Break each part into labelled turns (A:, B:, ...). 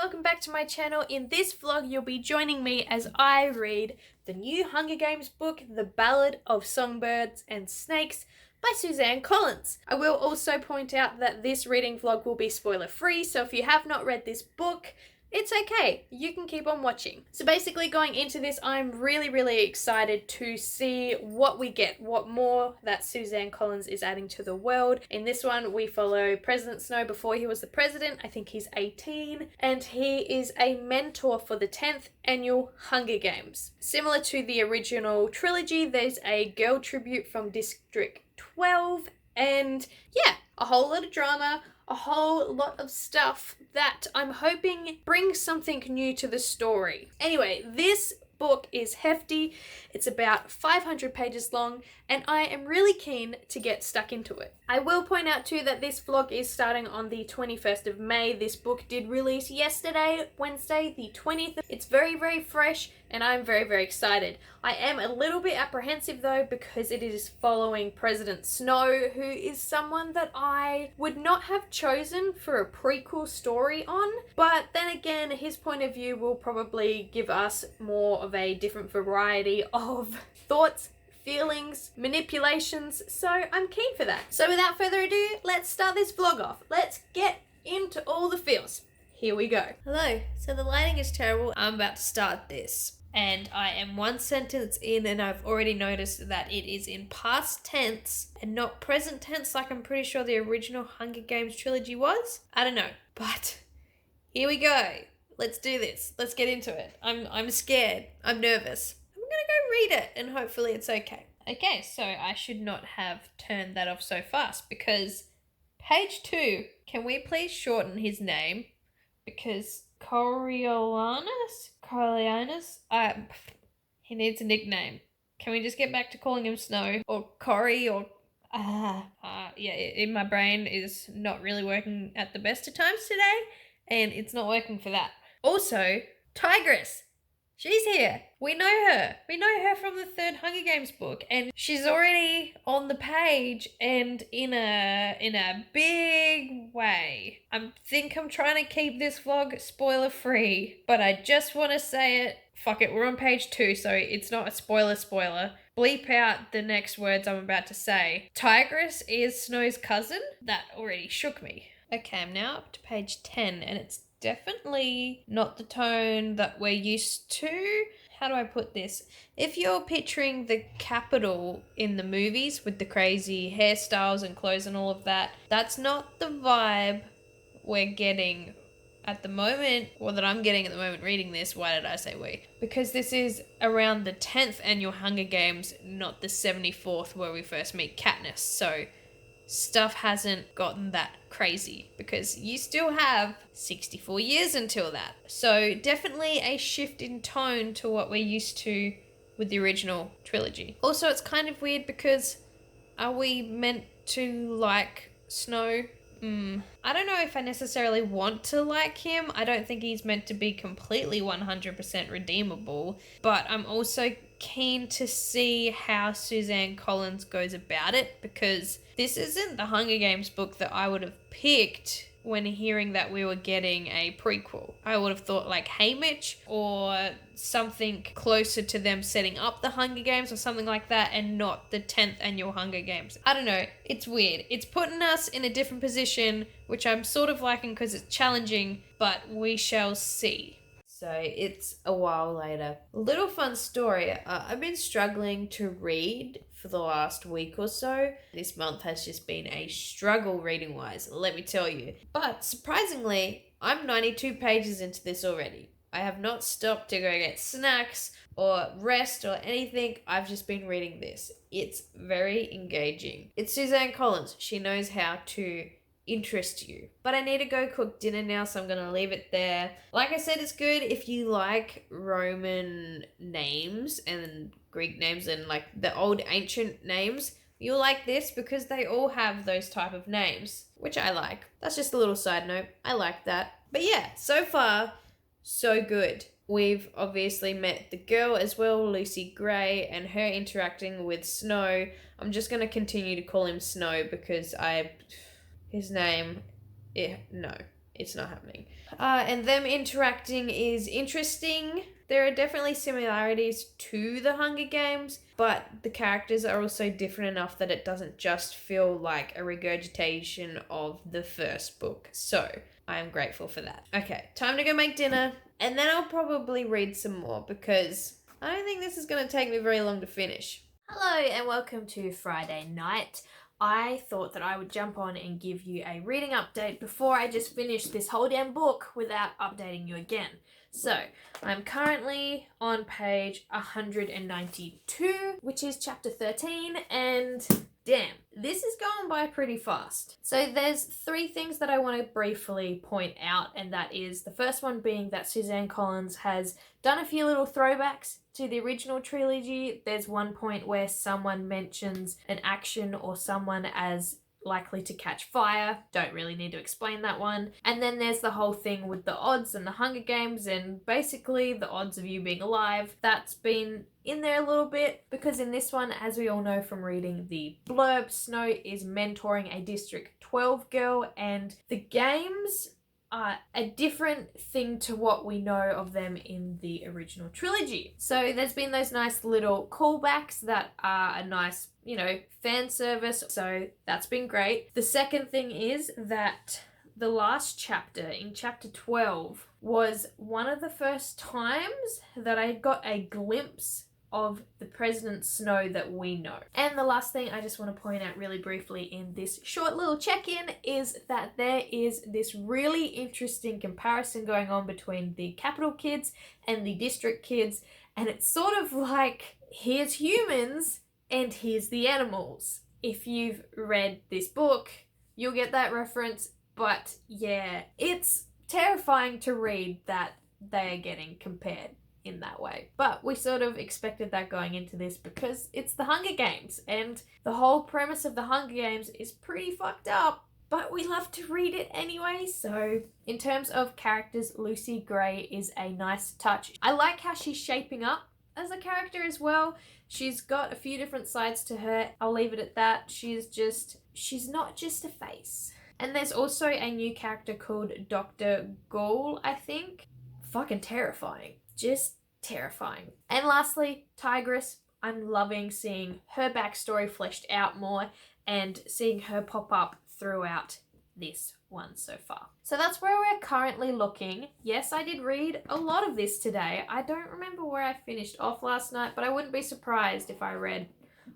A: welcome back to my channel. In this vlog, you'll be joining me as I read the new Hunger Games book, The Ballad of Songbirds and Snakes by Suzanne Collins. I will also point out that this reading vlog will be spoiler free, so if you have not read this book, it's okay, you can keep on watching. So basically going into this, I'm really excited to see what we get, what more that Suzanne Collins is adding to the world. In this one, we follow President Snow before he was the president. I think he's 18, and he is a mentor for the 10th annual Hunger Games. Similar to the original trilogy, there's a girl tribute from District 12, and yeah, a whole lot of drama, a whole lot of stuff that I'm hoping brings something new to the story. Anyway, this book is hefty. It's about 500 pages long, and I am really keen to get stuck into it. I will point out too that this vlog is starting on the 21st of May. This book did release yesterday, Wednesday, the 20th. It's very fresh, and I'm very excited. I am a little bit apprehensive though, because it is following President Snow, who is someone that I would not have chosen for a prequel story on, but then again, his point of view will probably give us more of a different variety of thoughts, feelings, manipulations, so I'm keen for that. So without further ado, let's start this vlog off. Let's get into all the feels. Here we go. Hello. So the lighting is terrible. I'm about to start this, and I am one sentence in, and I've already noticed that it is in past tense and not present tense like I'm pretty sure the original Hunger Games trilogy was. I don't know, but here we go. Let's do this. Let's get into it. I'm scared. I'm nervous. I'm gonna go read it and hopefully it's okay. Okay, so I should not have turned that off so fast because page 2, can we please shorten his name? Because Coriolanus, he needs a nickname. Can we just get back to calling him Snow or Cory or yeah, in my brain is not really working at the best of times today, and it's not working for that. Also, Tigress. She's here. We know her. We know her from the 3rd Hunger Games book, and she's already on the page and in a big way. I think I'm trying to keep this vlog spoiler free, but I just want to say it. Fuck it, we're on page 2, so it's not a spoiler. Bleep out the next words I'm about to say. Tigress is Snow's cousin? That already shook me. Okay, I'm now up to page 10, and it's definitely not the tone that we're used to. How do I put this? If you're picturing the Capitol in the movies with the crazy hairstyles and clothes and all of that, that's not the vibe we're getting at the moment, or that I'm getting at the moment reading this. Why did I say we? Because this is around the 10th annual Hunger Games, not the 74th where we first meet Katniss. So stuff hasn't gotten that crazy because you still have 64 years until that. So definitely a shift in tone to what we're used to with the original trilogy. Also, it's kind of weird because are we meant to like Snow? I don't know if I necessarily want to like him. I don't think he's meant to be completely 100% redeemable, but I'm also keen to see how Suzanne Collins goes about it, because this isn't the Hunger Games book that I would have picked when hearing that we were getting a prequel. I would have thought like Haymitch or something closer to them setting up the Hunger Games or something like that, and not the 10th annual Hunger Games. I don't know. It's weird. It's putting us in a different position, which I'm sort of liking because it's challenging, but we shall see. So it's a while later. Little fun story. I've been struggling to read for the last week or so. This month has just been a struggle reading wise, let me tell you. But surprisingly, I'm 92 pages into this already. I have not stopped to go get snacks or rest or anything. I've just been reading this. It's very engaging. It's Suzanne Collins. She knows how to interest you. But I need to go cook dinner now, so I'm gonna leave it there. Like I said, it's good if you like Roman names and Greek names and like the old ancient names. You'll like this because they all have those type of names, which I like. That's just a little side note. I like that. But yeah, so far, so good. We've obviously met the girl as well, Lucy Gray, and her interacting with Snow. I'm just gonna continue to call him Snow because his name, no. It's not happening. And them interacting is interesting. There are definitely similarities to the Hunger Games, but the characters are also different enough that it doesn't just feel like a regurgitation of the first book. So I am grateful for that. Okay, time to go make dinner, and then I'll probably read some more because I don't think this is going to take me very long to finish. Hello and welcome to Friday night. I thought that I would jump on and give you a reading update before I just finish this whole damn book without updating you again. So, I'm currently on page 192, which is chapter 13, and damn, this is going by pretty fast. So there's 3 things that I want to briefly point out, and that is the first one being that Suzanne Collins has done a few little throwbacks to the original trilogy. There's one point where someone mentions an action or someone as likely to catch fire. Don't really need to explain that one. And then there's the whole thing with the odds and the Hunger Games, and basically the odds of you being alive. That's been in there a little bit because in this one, as we all know from reading the blurb, Snow is mentoring a District 12 girl, and the games are a different thing to what we know of them in the original trilogy. So there's been those nice little callbacks that are a nice, fan service. So that's been great. The second thing is that the last chapter, in chapter 12, was one of the first times that I got a glimpse of the President Snow that we know. And the last thing I just want to point out really briefly in this short little check-in is that there is this really interesting comparison going on between the capital kids and the district kids, and it's sort of like, here's humans and here's the animals. If you've read this book, you'll get that reference, but yeah, it's terrifying to read that they are getting compared in that way. But we sort of expected that going into this because it's the Hunger Games, and the whole premise of the Hunger Games is pretty fucked up, but we love to read it anyway. So in terms of characters, Lucy Gray is a nice touch. I like how she's shaping up as a character as well. She's got a few different sides to her. I'll leave it at that. She's not just a face. And there's also a new character called Dr. Ghoul, I think. Fucking terrifying. Just terrifying. And lastly, Tigress. I'm loving seeing her backstory fleshed out more and seeing her pop up throughout this one so far. So that's where we're currently looking. Yes, I did read a lot of this today. I don't remember where I finished off last night, but I wouldn't be surprised if I read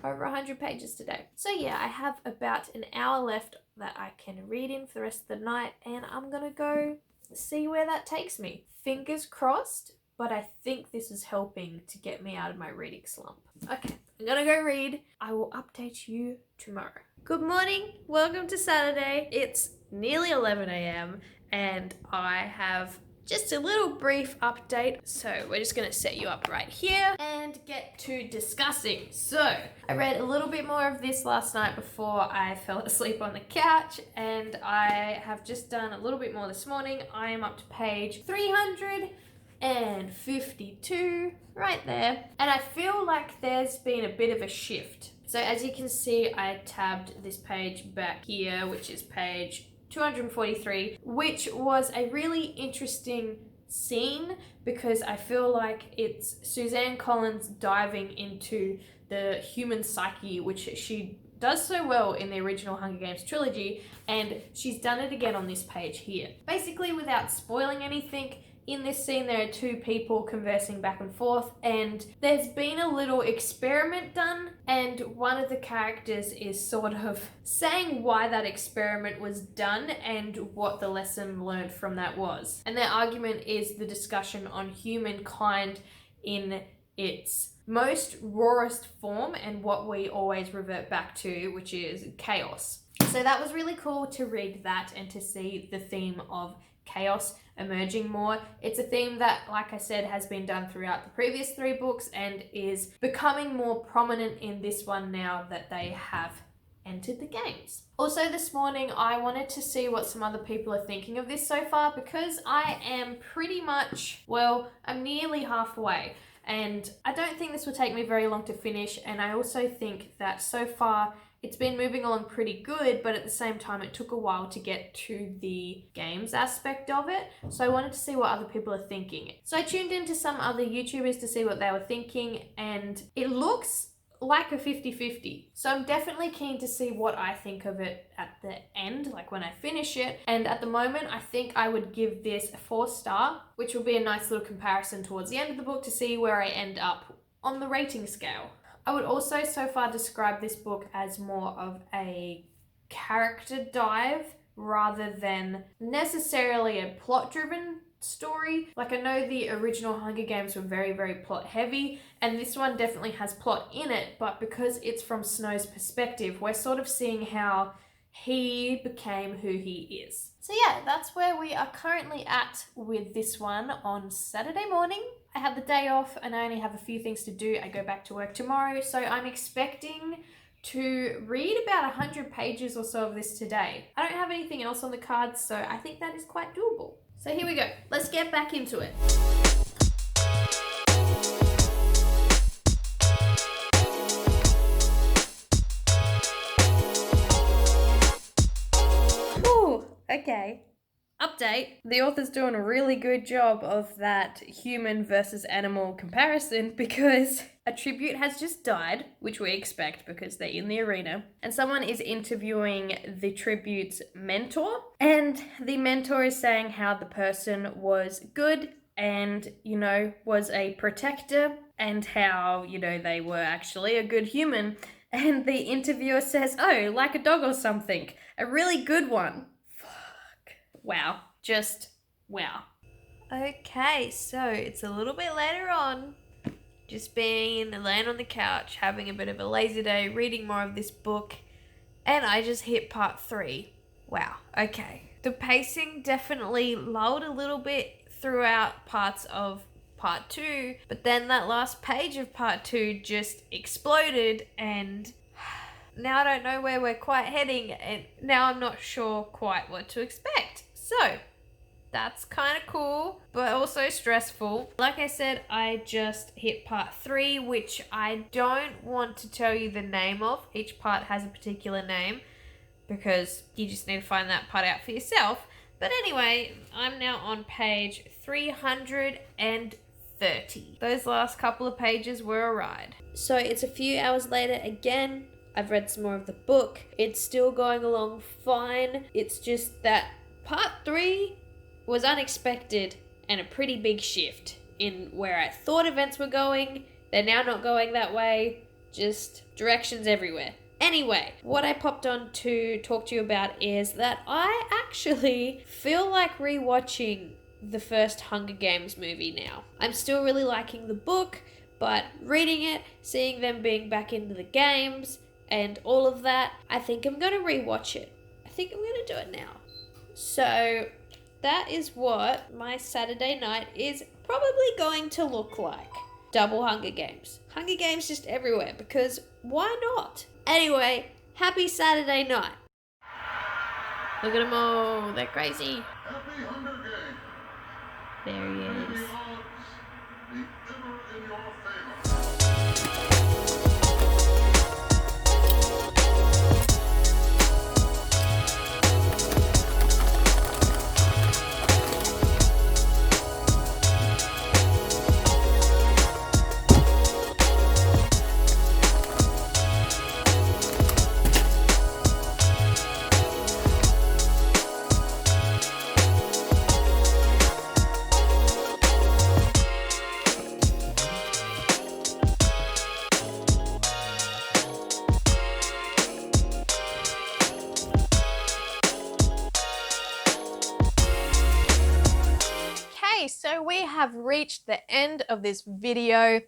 A: over 100 pages today. So yeah, I have about an hour left that I can read in for the rest of the night, and I'm gonna go see where that takes me. Fingers crossed, but I think this is helping to get me out of my reading slump. Okay, I'm gonna go read. I will update you tomorrow. Good morning, welcome to Saturday. It's nearly 11 a.m. and I have just a little brief update. So we're just gonna set you up right here and get to discussing. So I read a little bit more of this last night before I fell asleep on the couch, and I have just done a little bit more this morning. I am up to page 352 right there, and I feel like there's been a bit of a shift. So as you can see, I tabbed this page back here, which is page 243, which was a really interesting scene because I feel like it's Suzanne Collins diving into the human psyche, which she does so well in the original Hunger Games trilogy, and she's done it again on this page here. Basically, without spoiling anything, in this scene there are 2 people conversing back and forth, and there's been a little experiment done, and one of the characters is sort of saying why that experiment was done and what the lesson learned from that was. And their argument is the discussion on humankind in its most rawest form and what we always revert back to, which is chaos. So that was really cool to read that and to see the theme of chaos emerging more. It's a theme that, like I said, has been done throughout the previous 3 books and is becoming more prominent in this one now that they have entered the games. Also this morning I wanted to see what some other people are thinking of this so far, because I am pretty much, I'm nearly halfway, and I don't think this will take me very long to finish, and I also think that so far It's been moving along pretty good, but at the same time, it took a while to get to the games aspect of it. So I wanted to see what other people are thinking. So I tuned into some other YouTubers to see what they were thinking, and it looks like a 50-50. So I'm definitely keen to see what I think of it at the end, like when I finish it. And at the moment, I think I would give this a 4-star, which will be a nice little comparison towards the end of the book to see where I end up on the rating scale. I would also so far describe this book as more of a character dive rather than necessarily a plot-driven story. Like, I know the original Hunger Games were very, very plot heavy, and this one definitely has plot in it, but because it's from Snow's perspective, we're sort of seeing how he became who he is. So yeah, that's where we are currently at with this one on Saturday morning. I have the day off and I only have a few things to do. I go back to work tomorrow, so I'm expecting to read about 100 pages or so of this today. I don't have anything else on the cards, so I think that is quite doable. So here we go. Let's get back into it. Ooh, okay. Update. The author's doing a really good job of that human versus animal comparison because a tribute has just died, which we expect because they're in the arena, and someone is interviewing the tribute's mentor, and the mentor is saying how the person was good and, was a protector, and how, they were actually a good human. And the interviewer says, oh, like a dog or something. A really good one. Wow. Just wow. Okay, so it's a little bit later on. Just laying on the couch, having a bit of a lazy day, reading more of this book, and I just hit part 3. Wow, okay. The pacing definitely lulled a little bit throughout parts of part 2, but then that last page of part 2 just exploded, and now I don't know where we're quite heading, and now I'm not sure quite what to expect. So, that's kind of cool, but also stressful. Like I said, I just hit part 3, which I don't want to tell you the name of. Each part has a particular name because you just need to find that part out for yourself. But anyway, I'm now on page 330. Those last couple of pages were a ride. So it's a few hours later again. I've read some more of the book. It's still going along fine. It's just that part 3 was unexpected and a pretty big shift in where I thought events were going. They're now not going that way. Just directions everywhere. Anyway, what I popped on to talk to you about is that I actually feel like rewatching the first Hunger Games movie now. I'm still really liking the book, but reading it, seeing them being back into the games, and all of that, I think I'm going to rewatch it. I think I'm going to do it now. So that is what my Saturday night is probably going to look like. Double Hunger Games. Hunger Games just everywhere, because why not? Anyway, happy Saturday night. Look at them all. They're crazy.
B: Happy Hunger Games.
A: There he
B: May
A: is.
B: the odds be ever in your favor.
C: So we have reached the end of this video.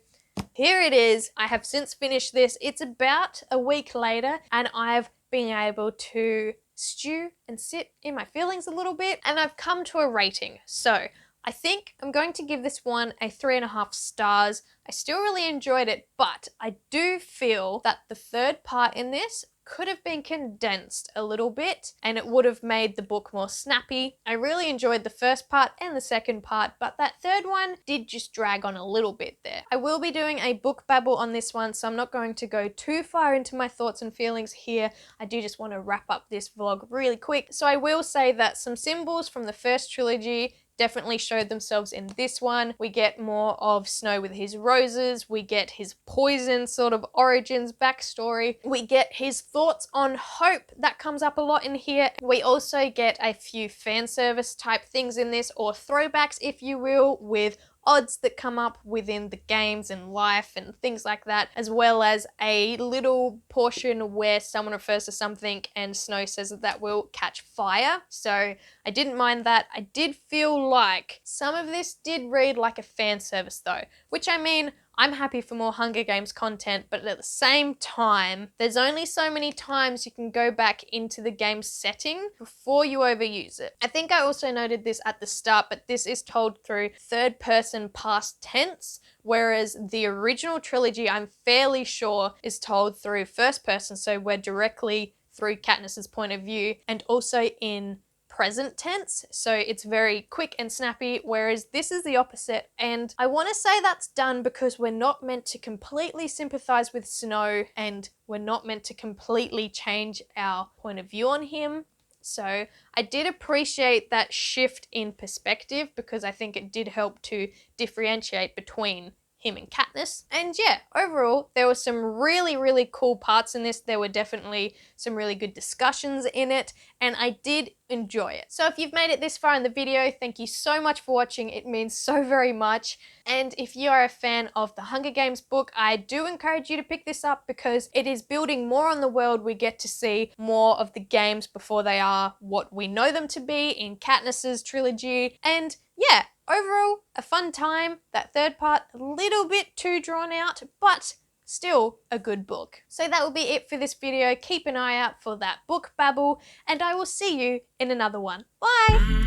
C: Here it is. I have since finished this. It's about a week later and I've been able to stew and sit in my feelings a little bit, and I've come to a rating. So I think I'm going to give this one a 3.5 stars. I still really enjoyed it, but I do feel that the third part in this could have been condensed a little bit and it would have made the book more snappy. I really enjoyed the first part and the second part, but that third one did just drag on a little bit there. I will be doing a book babble on this one, so I'm not going to go too far into my thoughts and feelings here. I do just want to wrap up this vlog really quick. So I will say that some symbols from the first trilogy definitely showed themselves in this one. We get more of Snow with his roses, we get his poison sort of origins, backstory, we get his thoughts on hope, that comes up a lot in here. We also get a few fan service type things in this, or throwbacks if you will, with odds that come up within the games and life and things like that, as well as a little portion where someone refers to something and Snow says that that will catch fire. So I didn't mind that. I did feel like some of this did read like a fan service though, which I mean, I'm happy for more Hunger Games content, but at the same time, there's only so many times you can go back into the game setting before you overuse it. I think I also noted this at the start, but this is told through third person past tense, whereas the original trilogy, I'm fairly sure, is told through first person, so we're directly through Katniss's point of view, and also in present tense, so it's very quick and snappy, whereas this is the opposite. And I want to say that's done because we're not meant to completely sympathize with Snow and we're not meant to completely change our point of view on him. So I did appreciate that shift in perspective because I think it did help to differentiate between him and Katniss. And yeah, overall, there were some really, really cool parts in this. There were definitely some really good discussions in it, and I did enjoy it. So if you've made it this far in the video, thank you so much for watching. It means so very much. And if you are a fan of the Hunger Games book, I do encourage you to pick this up because it is building more on the world. We get to see more of the games before they are what we know them to be in Katniss's trilogy. And yeah, overall, a fun time. That third part, a little bit too drawn out, but still a good book. So that will be it for this video. Keep an eye out for that book babble, and I will see you in another one. Bye!